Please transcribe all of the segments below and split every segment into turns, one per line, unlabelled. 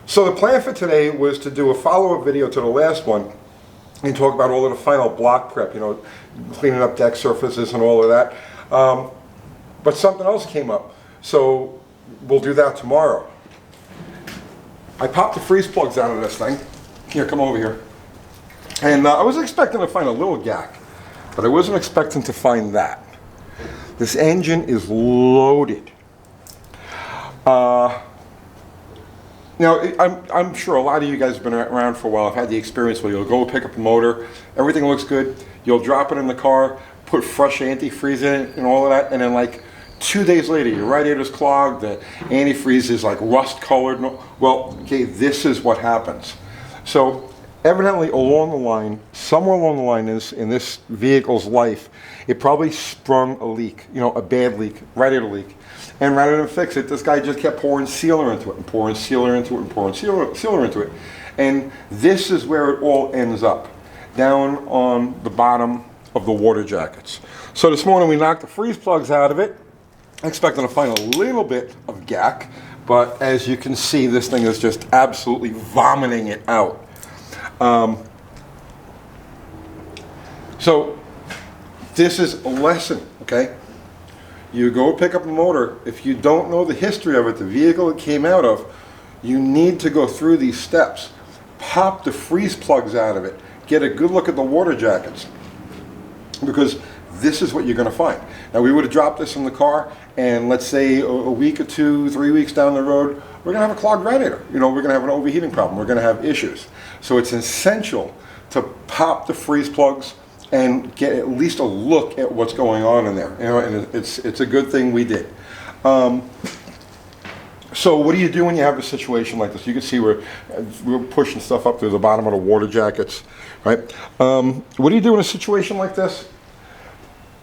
So the plan for today was to do a follow-up video to the last one and talk about all of the final block prep, you know, cleaning up deck surfaces and all of that. But something else came up, so we'll do that tomorrow. I popped the freeze plugs out of this thing. Here, come over here. And I was expecting to find a little gack, but I wasn't expecting to find that. This engine is loaded. Now, I'm sure a lot of you guys have been around for a while. I've had the experience where you'll go pick up a motor, everything looks good, you'll drop it in the car, put fresh antifreeze in it and all of that, and then like 2 days later, your radiator's clogged, the antifreeze is like rust colored. Well, okay, this is what happens. So evidently along the line, somewhere along the line in this vehicle's life, it probably sprung a leak, you know, a bad leak, radiator leak. And rather than fix it, this guy just kept pouring sealer into it and pouring sealer into it and pouring sealer into it. And this is where it all ends up, down on the bottom of the water jackets. So this morning we knocked the freeze plugs out of it, expecting to find a little bit of gack, but as you can see, this thing is just absolutely vomiting it out. So this is a lesson, okay? You go pick up a motor, if you don't know the history of it, the vehicle it came out of, you need to go through these steps. Pop the freeze plugs out of it. Get a good look at the water jackets. Because this is what you're going to find. Now we would have dropped this in the car, and let's say a week or 2, 3 weeks down the road, we're going to have a clogged radiator. You know, we're going to have an overheating problem. We're going to have issues. So it's essential to pop the freeze plugs and get at least a look at what's going on in there. You know, and it's a good thing we did. So what do you do when you have a situation like this? You can see we're pushing stuff up through the bottom of the water jackets, right? What do you do in a situation like this?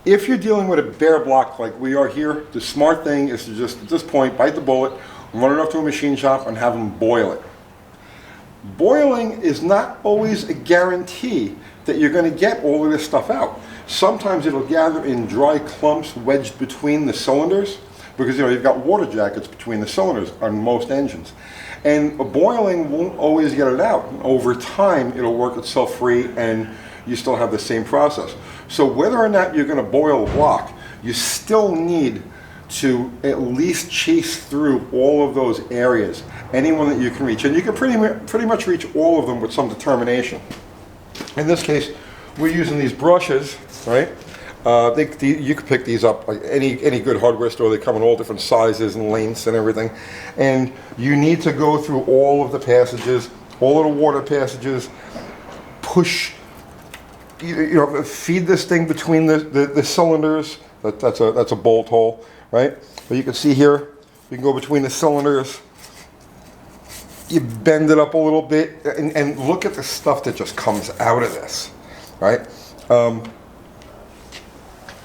If you're dealing with a bare block like we are here, the smart thing is to just, at this point, bite the bullet, run it up to a machine shop and have them boil it. Boiling is not always a guarantee that you're going to get all of this stuff out. Sometimes it'll gather in dry clumps wedged between the cylinders, because you know you've got water jackets between the cylinders on most engines. And boiling won't always get it out. Over time it'll work itself free and you still have the same process. So whether or not you're going to boil a block, you still need to at least chase through all of those areas, anyone that you can reach. And you can pretty much reach all of them with some determination. In this case, we're using these brushes, right? You can pick these up like any good hardware store. They come in all different sizes and lengths and everything. And you need to go through all of the passages, all of the water passages, push, you know, feed this thing between the cylinders. That's a bolt hole, right? But you can see here, you can go between the cylinders. You bend it up a little bit, and look at the stuff that just comes out of this, right?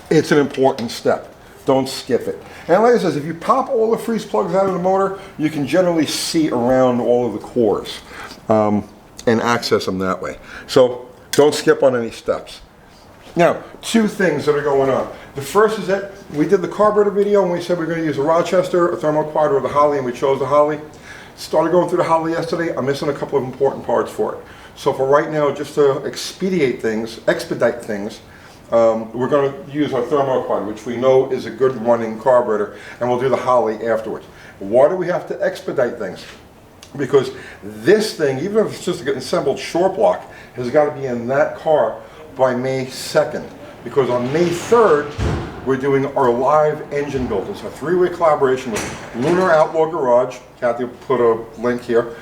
It's an important step. Don't skip it. And like I said, if you pop all the freeze plugs out of the motor, you can generally see around all of the cores and access them that way. So don't skip on any steps. Now, 2 things that are going on. The first is that we did the carburetor video and we said we we're going to use a Rochester, a thermoquad, or the Holley, and we chose the Holley. Started going through the Holley yesterday. I'm missing a couple of important parts for it. So for right now, just to expedite things, we're going to use our thermoquad, which we know is a good running carburetor, and we'll do the Holley afterwards. Why do we have to expedite things? Because this thing, even if it's just an assembled short block, has got to be in that car by May 2nd. Because on May 3rd, we're doing our live engine build. It's a 3-way collaboration with Lunar Outlaw Garage. Kathy put a link here.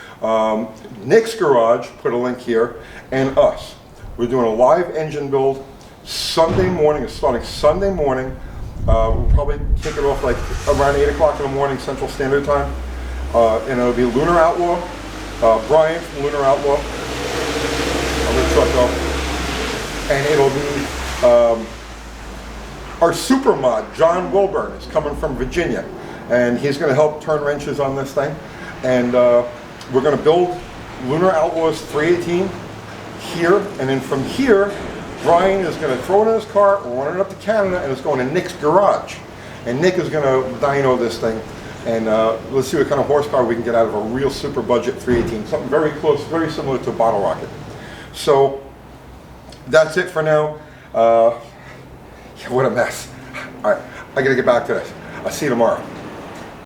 Nick's Garage, put a link here, and us. We're doing a live engine build Sunday morning. It's starting Sunday morning. We'll probably kick it off like around 8 o'clock in the morning Central Standard Time. And it'll be Lunar Outlaw, Brian from Lunar Outlaw. I'm going to truck up. And it'll be our super mod, John Wilburn, is coming from Virginia. And he's going to help turn wrenches on this thing. And we're going to build Lunar Outlaws 318 here. And then from here, Brian is going to throw it in his car, run it up to Canada, and it's going to Nick's garage. And Nick is going to dyno this thing And let's see what kind of horsepower we can get out of a real super budget 318. Something very close, very similar to a bottle rocket. So that's it for now. Yeah, what a mess. All right, I gotta get back to this. I'll see you tomorrow.